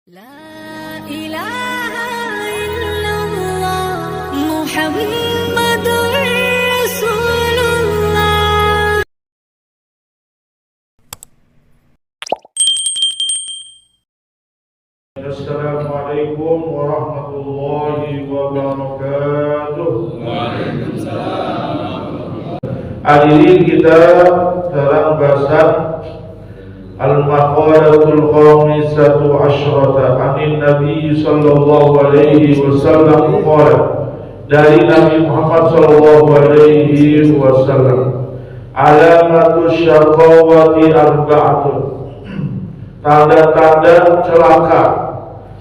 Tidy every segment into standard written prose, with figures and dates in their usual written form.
La ilaha illallah Muhammadur Rasulullah. Assalamualaikum warahmatullahi wabarakatuh. Waalaikumsalam. Hadirin kita dalam bahasan Al-Maqalatul Khamisatu Asyrata Anin Nabi Sallallahu Alaihi Wasallam qala, dari Nabi Muhammad Sallallahu Alaihi Wasallam, alamatus syaqawati arba'atun, tanda-tanda celaka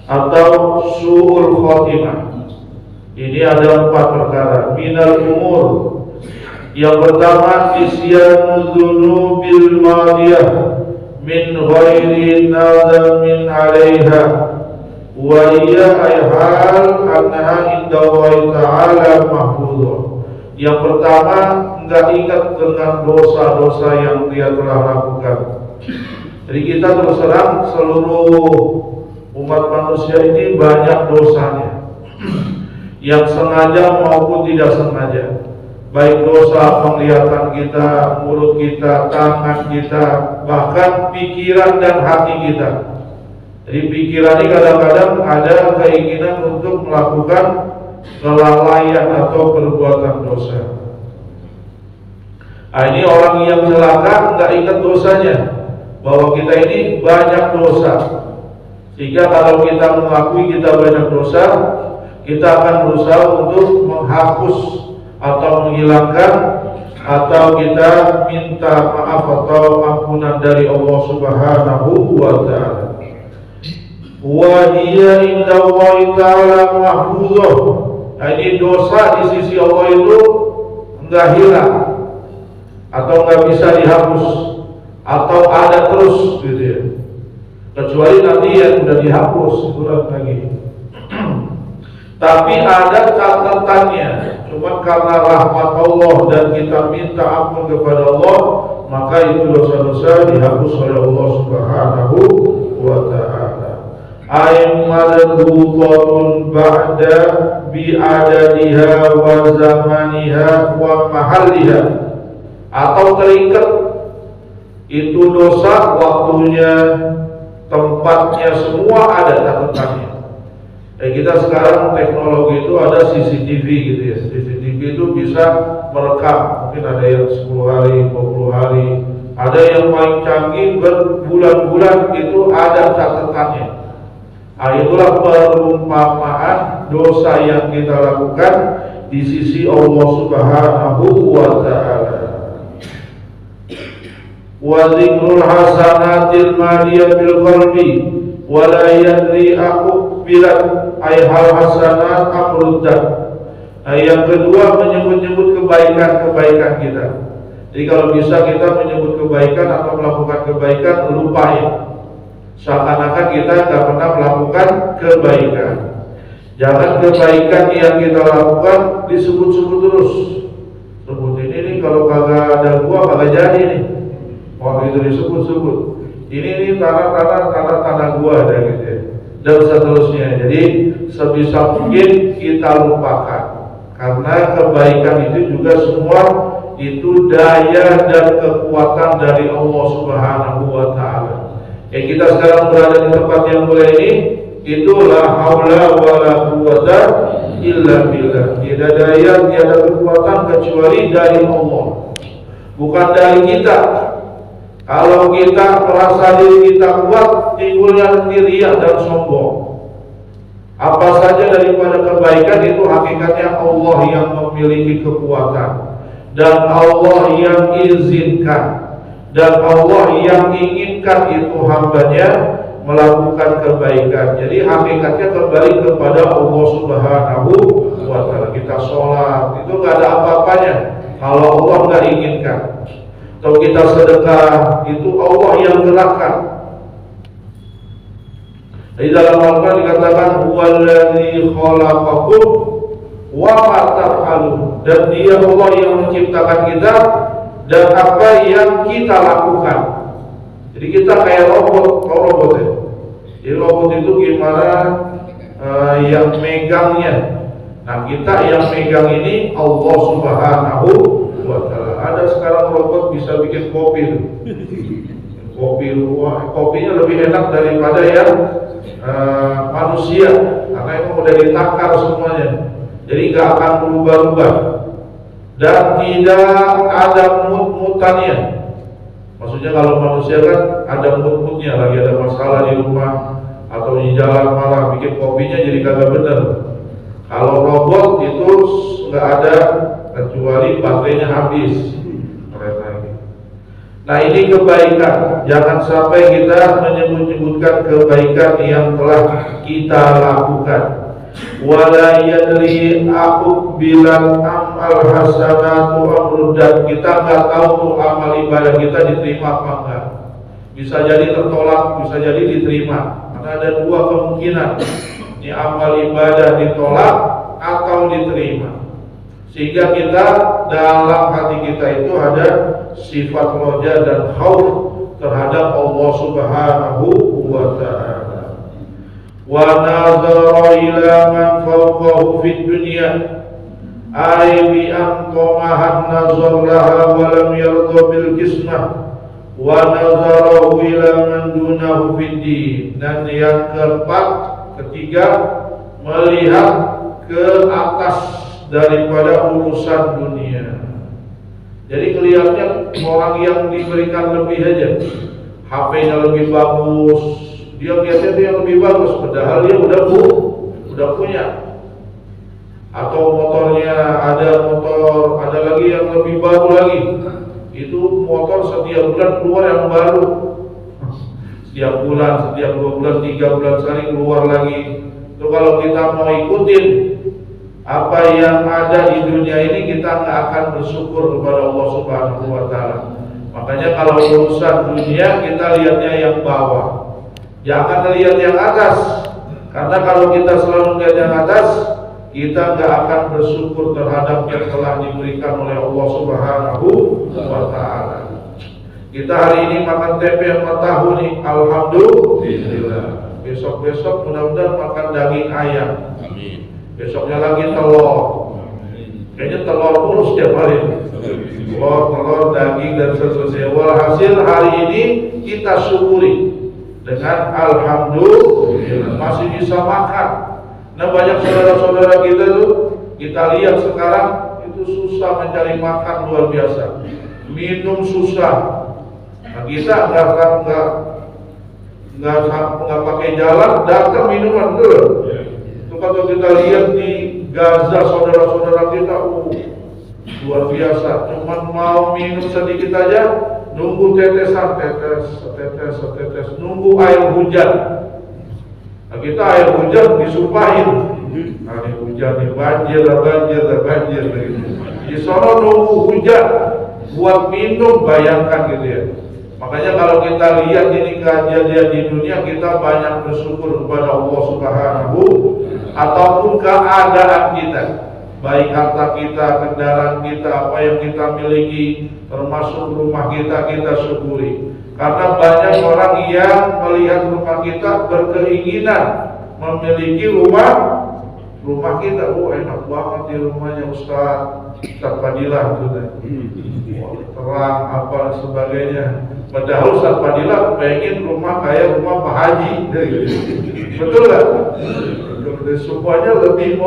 atau su'ul khotimah. Ini ada 4 perkara. Minal umur, yang pertama isyanu dzunubil madiyah min ghairi nadamin 'alaiha, wa hiya ayhal annaha inda Allah ta'ala mahfuzah. Yang pertama, enggak ingat dengan dosa-dosa yang dia telah lakukan. Jadi kita terus terang, seluruh umat manusia ini banyak dosanya, yang sengaja maupun tidak sengaja. Baik dosa penglihatan kita, mulut kita, tangan kita, bahkan pikiran dan hati kita. Jadi pikiran ini kadang-kadang ada keinginan untuk melakukan kelalaian atau perbuatan dosa. Nah, ini orang yang celaka nggak ingat dosanya, bahwa kita ini banyak dosa. Sehingga kalau kita mengakui kita banyak dosa, kita akan berusaha untuk menghapus atau menghilangkan, atau kita minta maaf atau ampunan dari Allah Subhanahu wa ta'ala. Wa hiya inda Allah ta'ala mahfuzah. Nah, ini dosa di sisi Allah itu enggak hilang atau enggak bisa dihapus atau ada terus gitu ya. Kecuali nanti yang sudah dihapus ulang lagi. Tapi ada catatannya. Cuma karena rahmat Allah dan kita minta ampun kepada Allah, maka itu dosa-dosa dihapus oleh Allah Subhanahu wa ta'ala. Ay madhubatun ba'da bi'adadiha wa zamaniha wa mahalliha, atau terikat itu dosa, waktunya, tempatnya, semua ada catatannya. Kita sekarang teknologi itu ada CCTV gitu ya. CCTV itu bisa merekam, mungkin ada yang 10 hari, 20 hari, ada yang paling canggih berbulan-bulan, itu ada catatannya. Nah, itulah perumpamaan dosa yang kita lakukan di sisi Allah Subhanahu wa ta'ala. Wa zikrul hasanatil madiyah bil qalbi wa la yadri bilat ayhal hasanat amruddat. Nah, yang kedua, menyebut-nyebut kebaikan-kebaikan kita. Jadi kalau bisa kita menyebut kebaikan atau melakukan kebaikan, lupain, seakan-akan kita tidak pernah melakukan kebaikan. Jangan kebaikan yang kita lakukan disebut-sebut terus. Sebut ini kalau kagak ada gua kagak jadi nih. Waktu itu disebut-sebut. Ini tanah gua ada gitu ya. Dan seterusnya. Jadi sebisa mungkin kita lupakan, karena kebaikan itu juga semua itu daya dan kekuatan dari Allah Subhanahu wa ta'ala. Kita sekarang berada di tempat yang mulia ini, itu la haula wa la quwwata illa billah. Tiada daya, tiada kekuatan kecuali dari Allah, bukan dari kita. Kalau kita merasa diri kita kuat, timbulnya riya dan sombong. Apa saja daripada kebaikan itu hakikatnya Allah yang memiliki kekuatan, dan Allah yang izinkan, dan Allah yang inginkan itu hambanya melakukan kebaikan. Jadi hakikatnya kembali kepada Allah Subhanahu wa ta'ala. Kita sholat itu gak ada apa-apanya kalau Allah gak inginkan. Kalau kita sedekah, itu Allah yang gerakkan. Di dalam Al-Quran dikatakan huwallazi khalaqakum wa ma taf'alun, dan Dia Allah yang menciptakan kita dan apa yang kita lakukan. Jadi kita kayak robot ya. Jadi robot itu gimana yang megangnya. Nah kita yang megang ini Allah Subhanahu wa Ta'ala. Ada sekarang robot bisa bikin kopi tuh. Kopinya lebih enak daripada yang manusia, karena itu udah ditakar semuanya. Jadi nggak akan berubah-ubah dan tidak ada mut-mutannya. Maksudnya kalau manusia kan ada mut-mutnya, lagi ada masalah di rumah atau di jalan malah bikin kopinya jadi kagak bener. Kalau robot itu nggak ada kecuali baterainya habis. Nah ini kebaikan, jangan sampai kita menyebut-nyebutkan kebaikan yang telah kita lakukan. Wala yadri aqbilan amal hasanatu amrudat. Kita nggak tahu tuh amal ibadah kita diterima apa enggak. Bisa jadi tertolak, bisa jadi diterima. Karena ada dua kemungkinan. Ini amal ibadah ditolak atau diterima. Sehingga kita dalam hati kita itu ada sifat roja dan khauf terhadap Allah Subhanahu wa Ta'ala. Wa nazara ila man fawqahu fid dunya ay bi an qamahan nazar laha wa lam yarda bil qismah wa nazara ila man dunahu fid din. Dan yang keempat, ketiga, melihat ke atas daripada urusan dunia. Jadi kelihatannya orang yang diberikan lebih aja, HP-nya lebih bagus, dia lihatnya dia yang lebih bagus, padahal dia udah punya. Atau motornya ada lagi yang lebih baru lagi. Itu motor setiap bulan keluar yang baru. Setiap bulan, setiap 2 bulan, 3 bulan sekali keluar lagi. Itu kalau kita mau ikutin apa yang ada di dunia ini, kita nggak akan bersyukur kepada Allah Subhanahu wa Ta'ala. Makanya kalau urusan dunia kita lihatnya yang bawah, jangan lihat yang atas. Karena kalau kita selalu lihat yang atas, kita nggak akan bersyukur terhadap yang telah diberikan oleh Allah Subhanahu wa Ta'ala. Kita hari ini makan tempe sama tahu nih, alhamdulillah. Besok-besok mudah-mudahan makan daging ayam. Amin. Besoknya lagi telur. Kayaknya telur terus setiap hari. Telur, daging dan seterusnya. Walhasil hari ini kita syukuri dengan alhamdulillah masih bisa makan. Nah banyak saudara-saudara kita tuh, kita lihat sekarang itu susah mencari makan luar biasa. Minum susah. Nah kita nggak pakai jalan, datang minuman dulu. Kalau kita lihat di Gaza saudara-saudara kita, luar biasa. Cuman mau minum sedikit aja, nunggu tetesan, tetes, nunggu air hujan. Nah, kita air hujan disumpahin. Air hujan nih banjir. Di sono nunggu hujan buat minum, bayangkan gitu ya. Makanya kalau kita lihat ini kejadian di dunia, kita banyak bersyukur kepada Allah Subhanahu ataupun keadaan kita, baik harta kita, kendaraan kita, apa yang kita miliki, termasuk rumah kita syukuri. Karena banyak orang yang melihat rumah kita berkeinginan memiliki rumah kita. Enak banget di rumahnya Ustaz Fadilah gitu. Terang apa sebagainya. Padahal Ustaz Fadilah pengen rumah kayak rumah Pak Haji. Betul nggak? Semuanya lebih.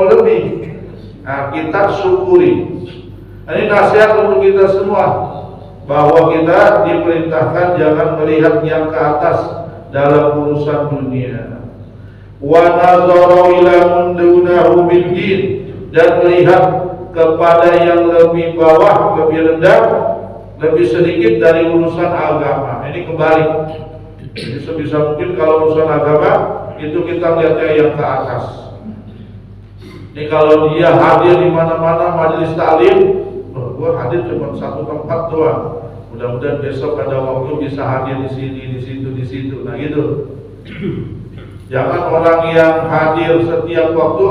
Nah kita syukuri. Ini nasihat untuk kita semua, bahwa kita diperintahkan jangan melihat yang ke atas dalam urusan dunia. Wa nazara ila man dunahu bid din, dan melihat kepada yang lebih bawah, lebih rendah, lebih sedikit dari urusan agama. Ini kebalik. Jadi sebisa mungkin kalau urusan agama itu kita lihatnya yang ke atas. Ini kalau dia hadir di mana-mana majelis taklim, gua hadir cuma satu tempat doang. Mudah-mudahan besok ada waktu bisa hadir di sini, di situ. Nah gitu. Jangan orang yang hadir setiap waktu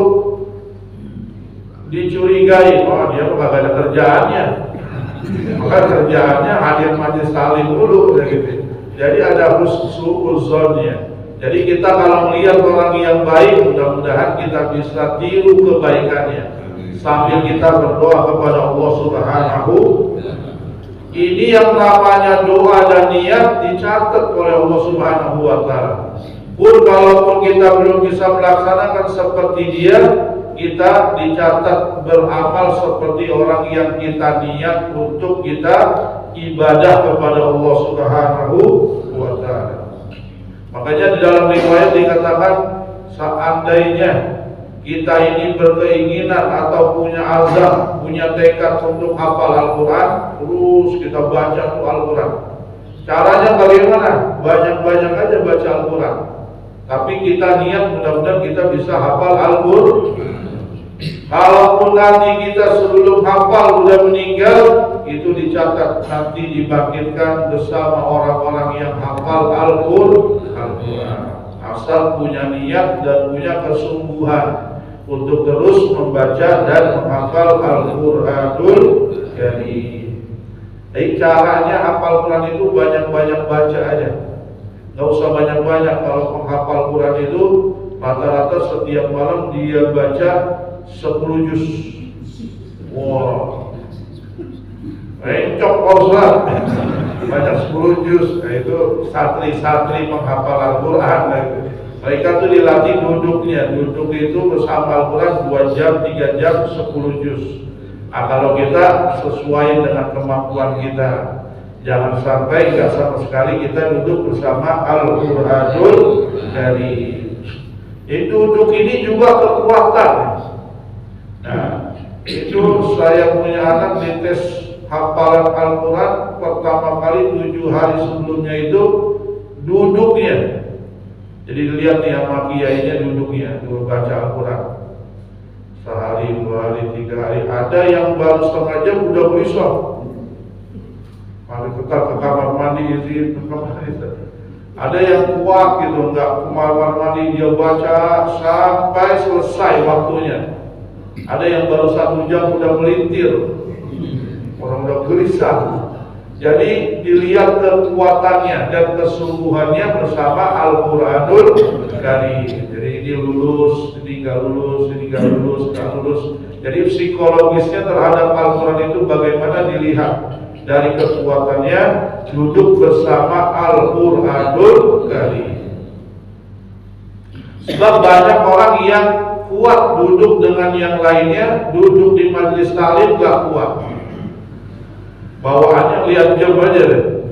dicurigai, dia gak ada kerjaannya. Maka kerjaannya hadir majelis taklim dulu gitu. Jadi ada husnuzonnya. Jadi kita kalau melihat orang yang baik, mudah-mudahan kita bisa tiru kebaikannya sambil kita berdoa kepada Allah Subhanahu. Ini yang namanya doa dan niat dicatat oleh Allah Subhanahu wa taala. Pun kalaupun kita belum bisa melaksanakan seperti dia, kita dicatat beramal seperti orang yang kita niat untuk kita ibadah kepada Allah Subhanahu wa taala. Makanya di dalam riwayat dikatakan, seandainya kita ini berkeinginan atau punya azam, punya tekad untuk hafal Al-Quran, terus kita baca Al-Quran. Caranya bagaimana? Banyak-banyak aja baca Al-Quran. Tapi kita niat mudah-mudahan kita bisa hafal Al-Quran. Kalaupun nanti kita sebelum hafal sudah meninggal, itu dicatat nanti dibangkitkan bersama orang-orang yang hafal Al-Quran. Asal punya niat dan punya kesungguhan untuk terus membaca dan menghafal Al-Quranul Karim. Jadi caranya hafal Quran itu banyak-banyak baca aja. Gak usah banyak-banyak. Kalau menghafal Quran itu rata-rata setiap malam dia baca 10 juz. Wow, encok Ustaz. Banyak 10 juz. Nah, itu satri-satri menghafal Al-Quran. Mereka tuh dilatih duduknya. Duduk itu bersama Al-Quran 2 jam, 3 jam, 10 juz. Nah, kalau kita sesuai dengan kemampuan kita, jangan sampai nggak sama sekali kita duduk bersama Al-Quranul Karim. Duduk ini juga kekuatan. Nah, itu saya punya anak dites hafalan Al-Quran pertama kali 7 hari sebelumnya itu duduknya. Jadi lihat nih sama kiainya duduknya, dulu baca Al-Quran. Sehari, 2 hari, 3 hari. Ada yang baru setengah jam udah berisah. Mari kita ke kamar mandi, izin ke kamar mandi. Ada yang kuat gitu, enggak ke kamar mandi dia baca sampai selesai waktunya. Ada yang baru 1 jam udah melintir. Orang udah gelisah. Jadi dilihat kekuatannya dan kesungguhannya bersama Al-Quranul Karim. Jadi ini lulus, ini nggak lulus, ini nggak lulus, nggak lulus. Jadi psikologisnya terhadap Al-Quran itu bagaimana dilihat dari kekuatannya duduk bersama Al-Quranul Karim. Sebab banyak orang yang kuat duduk dengan yang lainnya, duduk di majelis taklim nggak kuat. Bawaannya lihat jam aja deh.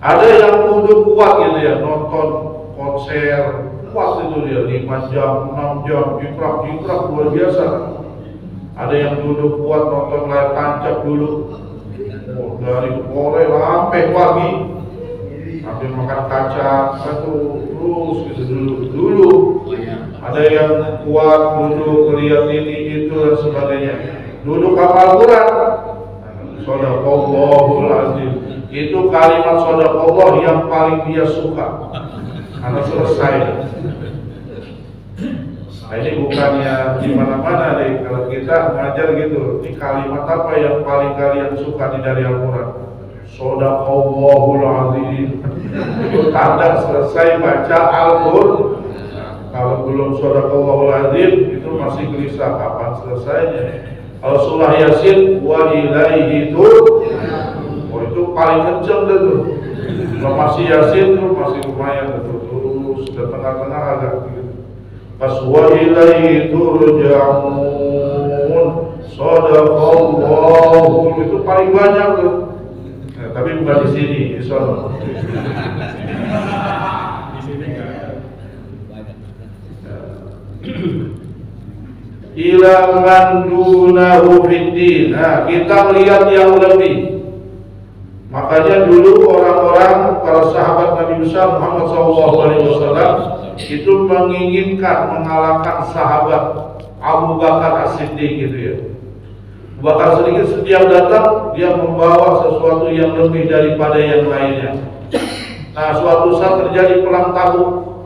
Ada yang duduk kuat gitu ya, nonton konser kuat itu dia 5 jam, 6 jam, jikrap luar biasa. Ada yang duduk kuat nonton layar tancap dulu, dari sore sampai pagi, sambil makan kacang, terus gitu dulu. Ada yang kuat duduk lihat ini itu dan sebagainya. Duduk hafal Quran, Shadaqallahul Azim. Itu kalimat Shadaqallah yang paling dia suka, karena selesai. Nah, ini bukannya di mana-mana deh. Kalau kita ngajar gitu, di kalimat apa yang paling kalian suka dari Al-Quran? Shadaqallahul Azim. Itu tanda selesai baca Al-Quran. Kalau belum Shadaqallahul Azim, itu masih gelisah kapan selesainya. Kalau surah Yasin wa ilaihi itu paling kenceng deh tuh. Kalau masih Yasin tuh masih lumayan tuh, terus ke tengah-tengah agak gitu. Pas wa ilaihi turja'un, shadaqallahu itu paling banyak tuh. Nah, tapi bukan di sini, di sana. Di sini enggak banyak. Ila man dunahu fiddin. Nah, kita melihat yang lebih. Makanya dulu orang-orang para sahabat Nabi besar Muhammad SAW itu menginginkan mengalahkan sahabat Abu Bakar As-Siddiq gitu ya. Abu Bakar As-Siddiq setiap datang dia membawa sesuatu yang lebih daripada yang lainnya. Nah, suatu saat terjadi perang Tabuk.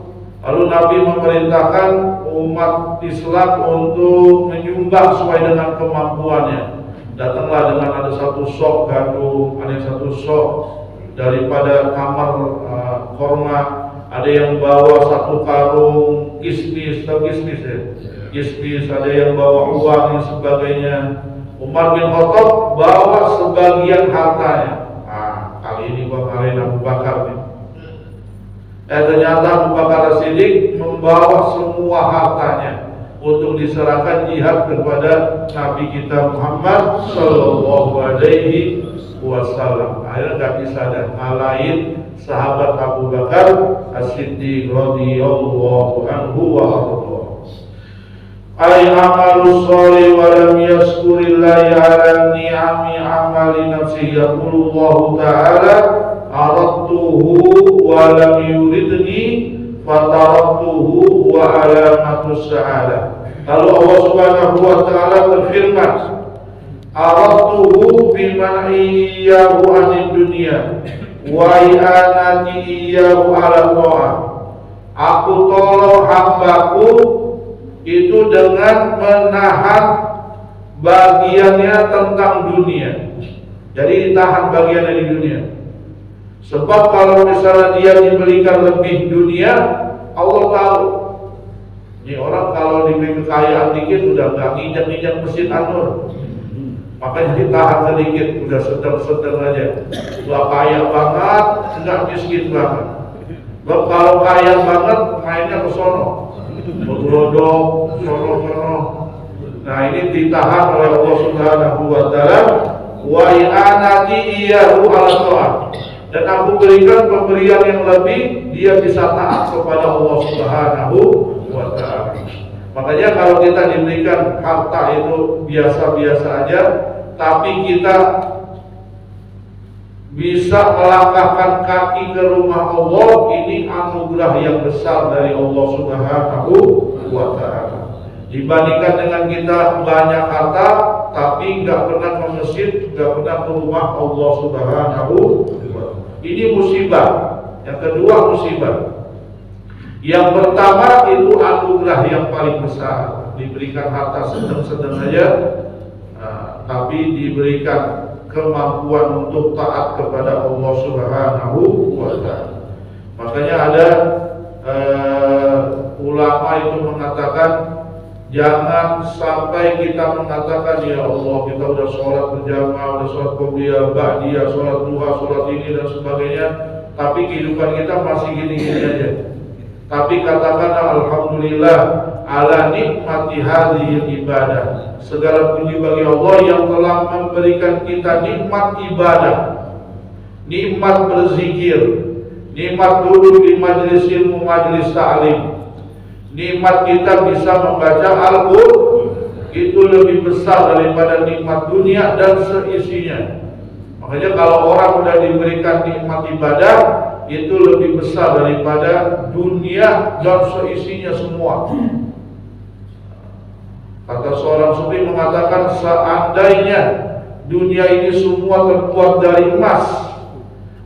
Lalu Nabi memerintahkan umat Islam untuk menyumbang sesuai dengan kemampuannya. Datanglah dengan ada 1 sok gandum, ada 1 sok daripada kamar kurma, ada yang bawa satu karung kismis, atau kismis ya, kismis, ada yang bawa uang dan sebagainya. Umar bin Khattab bawa sebagian hartanya. Kali ini marahin Abu Bakar nih. Ternyata Abu Bakar As-Siddiq membawa semua hartanya untuk diserahkan jihad kepada Nabi kita Muhammad Sallallahu Alaihi Wasallam. Akhirnya nggak bisa dan ngalahin sahabat Abu Bakar As-Siddiq radhiyallahu anhu wa arda. Ay amalu sholih wa lam yashkurillahi ala ni'ami amali nafsihi. Yaqulullahu ta'ala aradtuhu wa lam yuridni fataraktuhu wa alamatus sa'adah. Lalu Allah Subhanahu wa ta'ala berfirman, aradtuhu biman'i iyyahu anid dunya wa i'anati iyyahu ala ta'ah. Aku tolong hambaku itu dengan menahan bagiannya tentang dunia. Jadi ditahan bagiannya di dunia. Sebab kalau misalnya dia diberikan lebih dunia, Allah tahu. Ini orang kalau diberi kekayaan dikit udah nggak nginjak-nginjak mesin anur. Makanya ditahan sedikit, udah sedang-sedang aja. Udah kaya banget, nggak miskin banget. Sebab kalau kaya banget, mainnya ke sono. Bergelodok, sono-sono. Nah ini ditahan oleh Allah Subhanahu wa ta'ala. Wa i'anati iyyahu ala ta'ah. Dan aku berikan pemberian yang lebih, dia bisa taat kepada Allah Subhanahu wa ta'ala. Makanya kalau kita diberikan harta itu biasa-biasa aja, tapi kita bisa melangkahkan kaki ke rumah Allah, ini anugerah yang besar dari Allah Subhanahu wa ta'ala. Dibandingkan dengan kita banyak harta tapi nggak pernah ke masjid, nggak pernah ke rumah Allah Subhanahu wa ta'ala. Ini musibah. Yang kedua musibah. Yang pertama itu anugerah yang paling besar. Diberikan harta sedang-sedang aja, tapi diberikan kemampuan untuk taat kepada Allah Subhanahu wa ta'ala. Makanya ada ulama itu mengatakan, jangan sampai kita mengatakan, ya Allah kita udah sholat berjamaah, udah sholat qobliyah, ba'diyah, sholat duha, sholat ini dan sebagainya, tapi kehidupan kita masih gini-gini aja. Tapi katakan alhamdulillah ala nikmati hadhil ibadah. Segala puji bagi Allah yang telah memberikan kita nikmat ibadah, nikmat berzikir, nikmat duduk di majelis ilmu, majelis ta'lim, nikmat kita bisa membaca Al-Qur'an. Itu lebih besar daripada nikmat dunia dan seisinya. Makanya kalau orang sudah diberikan nikmat ibadah, itu lebih besar daripada dunia dan seisinya semua. Kata seorang sufi mengatakan, seandainya dunia ini semua terbuat dari emas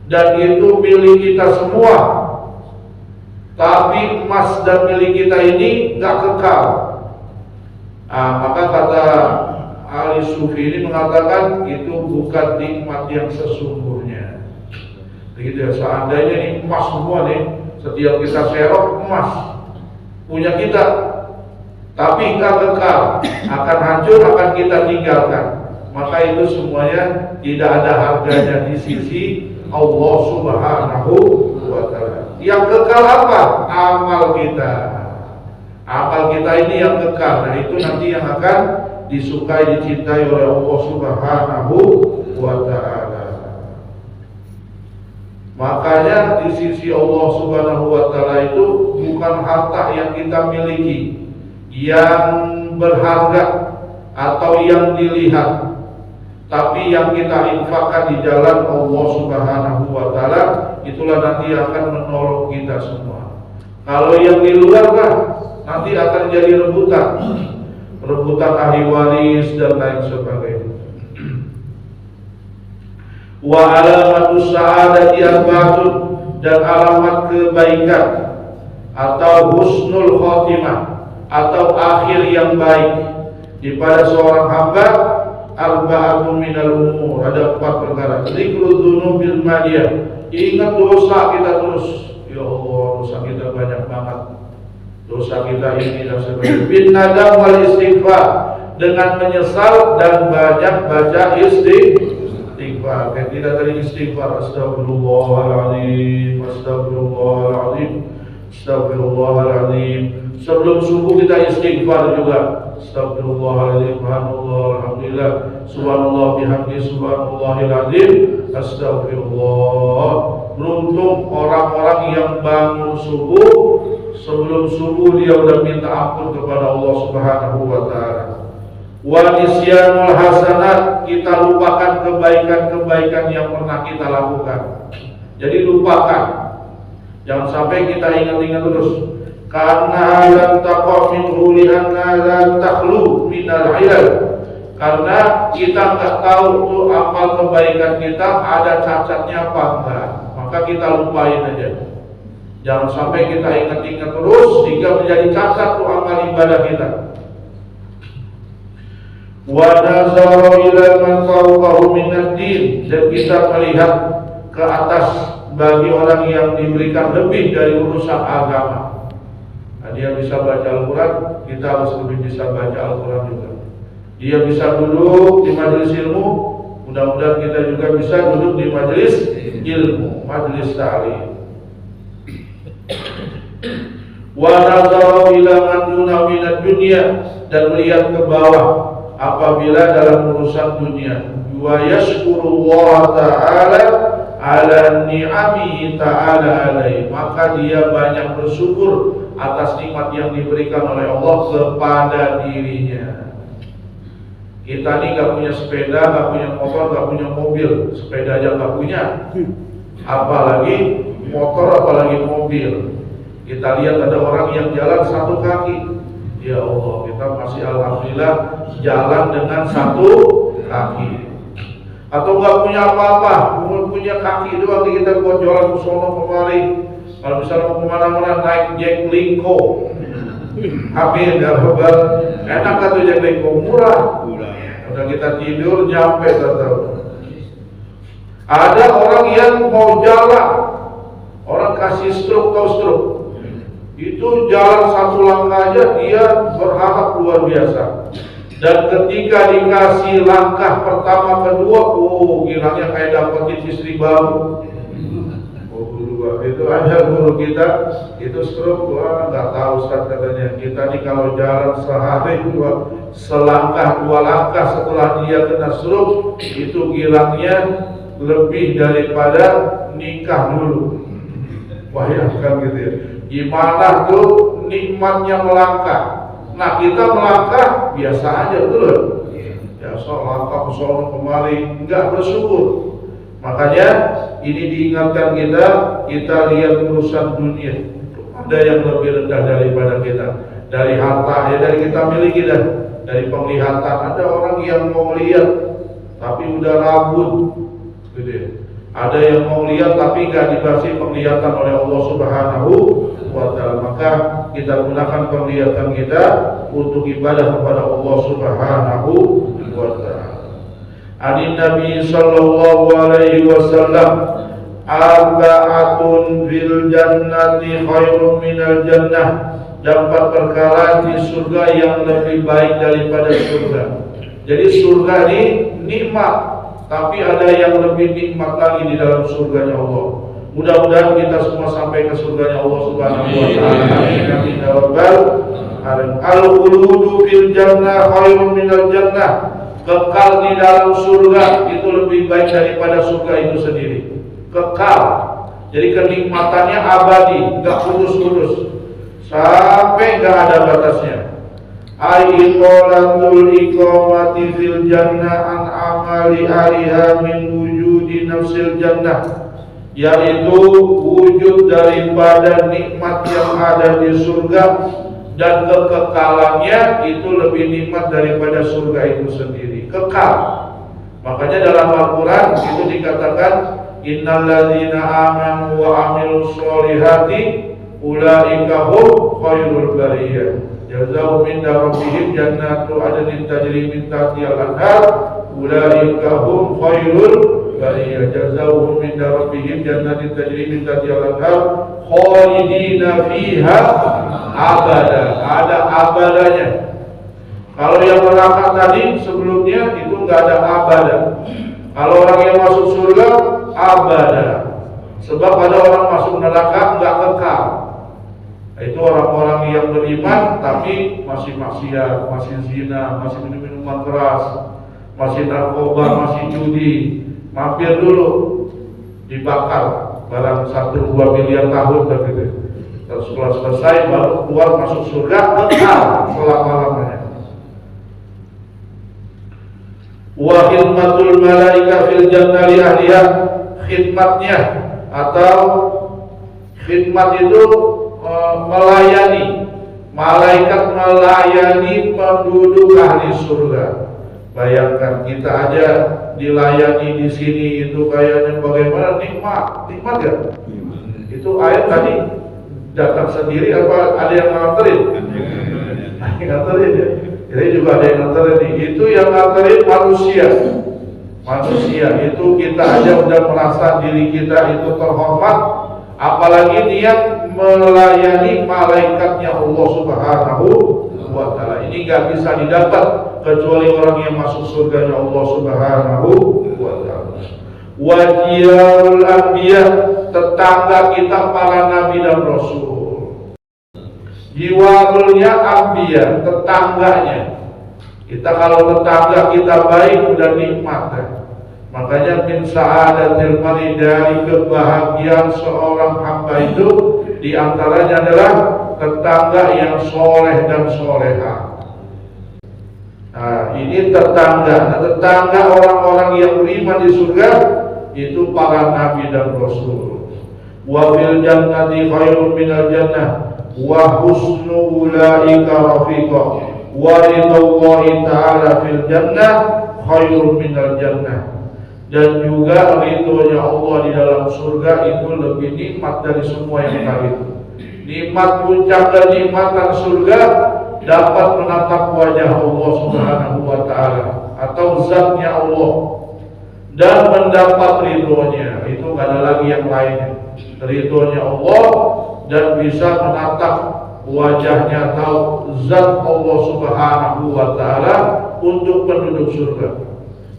dan itu milik kita semua, tapi emas dan milik kita ini nggak kekal. Maka kata ahli sufi ini mengatakan itu bukan nikmat yang sesungguhnya. Begitu ya, seandainya ini emas semua nih, setiap kita serok emas punya kita, tapi nggak kekal, akan hancur, akan kita tinggalkan. Maka itu semuanya tidak ada harganya di sisi Allah Subhanahu wa ta'ala. Yang kekal apa? Amal kita. Amal kita ini yang kekal. Nah itu nanti yang akan disukai, dicintai oleh Allah Subhanahu wa ta'ala. Makanya di sisi Allah Subhanahu wa ta'ala itu bukan harta yang kita miliki yang berharga atau yang dilihat, tapi yang kita infakkan di jalan Allah Subhanahu wa ta'ala, itulah nanti akan menolong kita semua. Kalau yang di luar kan nanti akan jadi rebutan, rebutan ahli waris dan lain sebagainya. Wa alamatus sa'adati arba'atun, dan alamat kebaikan atau husnul khotimah atau akhir yang baik pada seorang hamba, arba'atun minal umur, ada 4 perkara. Zikru dzunubil madiyah, ingat dosa kita terus, Ya Allah, dosa kita banyak banget. Dosa kita ini dan sebagainya. Bin nadam wal istighfar, dengan menyesal dan banyak baca istighfar. Kayak tidak tadi istighfar, astagfirullahaladzim, astagfirullahaladzim, astagfirullahaladzim. Sebelum subuh kita istighfar juga. Astagfirullahaladzim, subhanallah, alhamdulillah, subhanallah bihamdi, subhanallahil azim, astagfirullah. Beruntung orang-orang yang bangun subuh, sebelum subuh dia udah minta ampun kepada Allah Subhanahu wa taala. Wa nisyanul hasanat, kita lupakan kebaikan-kebaikan yang pernah kita lakukan. Jadi lupakan. Jangan sampai kita ingat-ingat terus. Karena lan taqa minhu li'anna la takhlu minal ilal. Karena kita enggak tahu tuh amal kebaikan kita ada cacatnya apa enggak. Maka kita lupain aja. Jangan sampai kita ingat-ingat terus sehingga menjadi cacat tuh amal ibadah kita. Wa nazara ila man fawqahu minad din, dan kita melihat ke atas bagi orang yang diberikan lebih dari urusan agama. Nah, dia bisa baca Al-Quran, kita harus lebih bisa baca Al-Quran juga. Dia bisa duduk di majelis ilmu, mudah-mudahan kita juga bisa duduk di majelis ilmu, majelis ta'lim. Wa nazara ila man duna minad dunya, dan melihat ke bawah apabila dalam urusan dunia. Wa yashkurullah ta'ala ala ni'amihi ta'ala alaihi, maka dia banyak bersyukur atas nikmat yang diberikan oleh Allah kepada dirinya. Kita nih gak punya sepeda, gak punya motor, gak punya mobil. Sepeda aja gak punya, apalagi motor, apalagi mobil. Kita lihat ada orang yang jalan satu kaki. Ya Allah, kita masih alhamdulillah jalan dengan satu kaki. Atau nggak punya apa-apa, punya kaki doang kita buat jualan ke sono kemari. Kalau misalnya mau kemana-mana naik Jack Linko, habis ya hebat. Enak kan tuh Jack Linko, murah. Udah kita tidur nyampe tahu. Ada orang yang mau jalan, orang kasih stroke, tahu stroke. Itu jalan satu langkah aja dia berharap luar biasa. Dan ketika dikasih langkah pertama kedua, gilanya kayak dapetin istri baru. Itu ada guru kita, itu stroke, nggak tahu Ustaz katanya. Kita nih kalau jalan sehari selangkah dua langkah setelah dia kena stroke, itu gilangnya lebih daripada nikah dulu. Bayangkan gitu ya. Gimana tuh nikmatnya melangkah. Nah kita melangkah biasa aja betul. Ya so langkah ke sono kemari nggak bersyukur. Makanya ini diingatkan kita lihat urusan dunia. Ada yang lebih rendah daripada kita. Dari harta ya, dari kita miliki dan dari penglihatan. Ada orang yang mau lihat tapi udah rabun, gitu ya. Ada yang mau lihat tapi nggak dikasih penglihatan oleh Allah Subhanahu wa ta'ala. Maka kita gunakan penglihatan kita untuk ibadah kepada Allah Subhanahu wa ta'ala. Ani Nabi sallallahu alaihi wasallam, arba'atun fil jannati khairun minal jannah. Dapat perkara di surga yang lebih baik daripada surga. Jadi surga ini nikmat, tapi ada yang lebih nikmat lagi di dalam surganya Allah. Mudah-mudahan kita semua sampai ke surganya Allah Subhanahu wa ta'ala. Amin ya rabbal alamin. Al-khuludu fil jannah khairun minal jannah. Kekal di dalam surga itu lebih baik daripada surga itu sendiri. Kekal. Jadi kenikmatannya abadi, enggak putus-putus. Sampai enggak ada batasnya. Aiqolatul iqamati fil jannah an amali ariha min wujudi nafsil jannah, yaitu wujud daripada nikmat yang ada di surga dan kekekalannya itu lebih nikmat daripada surga itu sendiri. Kekal. Makanya dalam Al-Quran itu dikatakan innalladzina amanu wa amilus solihati ulaika hum khairul bariyah. Jazaa'u min rabbihim jannatu adnin tajri min tahtihal anhar ulaika hum khairul Bariya jazauhum min rabbihim jannatin tajri min tahtiha al-anhar khalidina fiha abada. Ada abadanya. Kalau yang neraka tadi sebelumnya itu enggak ada abada. Kalau orang yang masuk surga abada. Sebab ada orang masuk neraka enggak kekal. Itu orang-orang yang beriman tapi masih maksiat, masih zina, masih minum minuman keras, masih narkoba, masih judi. Mampir dulu, dibakar barang 1-2 miliar tahun begitu. Terus setelah selesai baru keluar masuk surga kekal selama-lamanya. Wa khidmatul malaika fil jannah li ahliha, khidmatnya atau khidmat itu melayani, malaikat melayani penduduk ahli surga. Bayangkan kita aja dilayani di sini itu kayaknya bagaimana, nikmat ya? Itu air tadi datang sendiri apa ada yang nganterin? Nganterin ya. Jadi juga ada yang nganterin. Itu yang nganterin manusia itu kita aja udah merasa diri kita itu terhormat, apalagi niat melayani malaikatnya Allah Subhanahu wa Ta'ala. Ini nggak bisa didapat kecuali orang yang masuk surganya Allah Subhanahu wa Ta'ala. Wajiyarul anbiya, tetangga kita para nabi dan rasul. Jiwarulnya anbiya, tetangganya. Kita kalau tetangga kita baik udah nikmat kan? Makanya min sa'adatil mari, dari kebahagiaan seorang hamba itu diantaranya adalah tetangga yang soleh dan soleha. Nah, ini tetangga. Nah, tetangga orang-orang yang beriman di surga itu para nabi dan rasul. Wa fil jannati khairun minal jannah wa husnu ulaika rafiqa wa ridallahi ta'ala fil jannah khairun minal jannah. Dan juga ridhonya Allah di dalam surga itu lebih nikmat dari semua yang tadi. Nikmat puncak kenikmatan surga dapat menatap wajah Allah Subhanahu wa Ta'ala atau zatnya Allah dan mendapat ridhonya. Itu gak ada lagi yang lainnya. Ridhonya Allah dan bisa menatap wajahnya atau zat Allah Subhanahu wa Ta'ala untuk penduduk surga.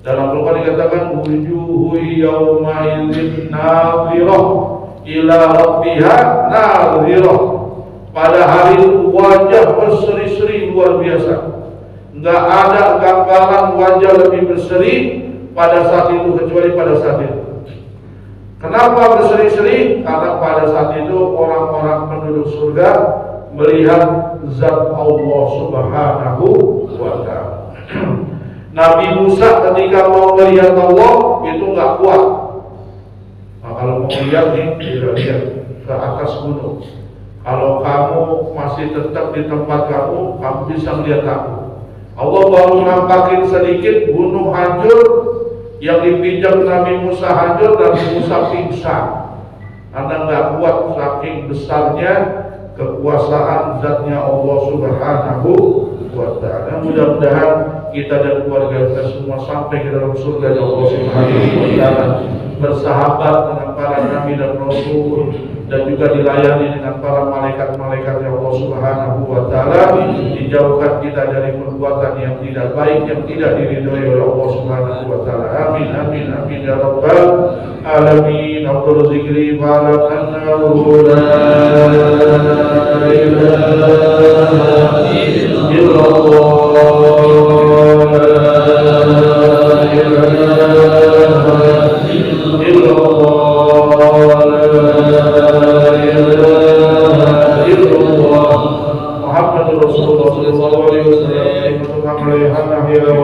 Dalam Al-Quran dikatakan wujuhu yawma idzin nadhirah ila rabbiha nadhirah. Pada hari itu wajah berseri-seri luar biasa. Enggak ada gambaran wajah lebih berseri pada saat itu kecuali pada saat itu. Kenapa berseri-seri? Karena pada saat itu orang-orang penduduk surga melihat zat Allah Subhanahu wa Ta'ala. Nabi Musa ketika mau melihat Allah itu nggak kuat. Nah, kalau mau lihat nih, lihat ke atas gunung. Kalau kamu masih tetap di tempat kamu bisa melihat aku. Allah baru nampakin sedikit gunung hancur, yang dipijak Nabi Musa hancur dan Musa pingsan. Karena nggak kuat saking besarnya kekuasaan zatnya Allah Subhanahu wa Ta'ala. Mudah-mudahan kita dan keluarga kita semua sampai ke dalam surga Allah Subhanahu wa Ta'ala, bersahabat dengan para nabi dan rasul, dan juga dilayani dengan para malaikat-malaikat Allah Subhanahu wa Ta'ala. Dijauhkan kita dari perbuatan yang tidak baik, yang tidak diridhoi oleh Allah Subhanahu wa Ta'ala. Amin amin amin ya rabbal alamin. Afdhalul dzikri wa la annahu la ilaha illallah.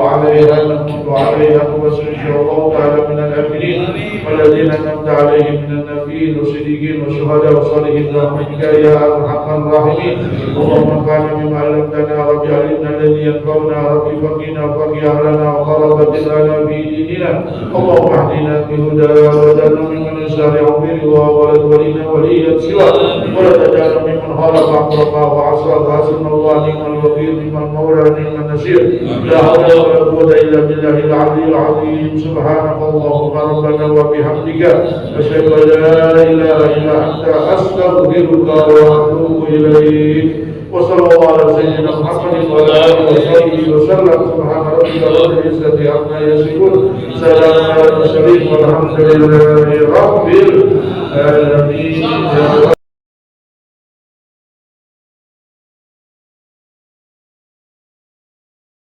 وعليها الموت وعليها توسل إن شاء الله تعالى من الآخرين. والذين أنعمت عليهم من النبيين والصديقين والشهداء والصالحين برحمتك يا أرحم الراحمين اللهم انفعنا بما علمتنا رب علمنا الذي ينفعنا رب فقنا وفق أهلنا وقرب لنا في ديننا اللهم اهدنا بهدى وجعلنا ممن يسارع برضا ولا تولنا وليا سواه ولا تجعلنا ممن خالف أمرك وعصى حسن الله نعم الوكيل نعم المولى نعم النصير لا حول ولا قوة إلا بالله العلي العظيم سبحانك اللهم ربنا وبحمدك أشهد أن لا إله إلا أنت أستغفرك وأتوب إليك وصلى الله على سيدنا محمد وعلى آله وصحبه وسلم سبحان ربك رب العزة عما يصفون سلام على المرسلين والحمد لله رب العالمين.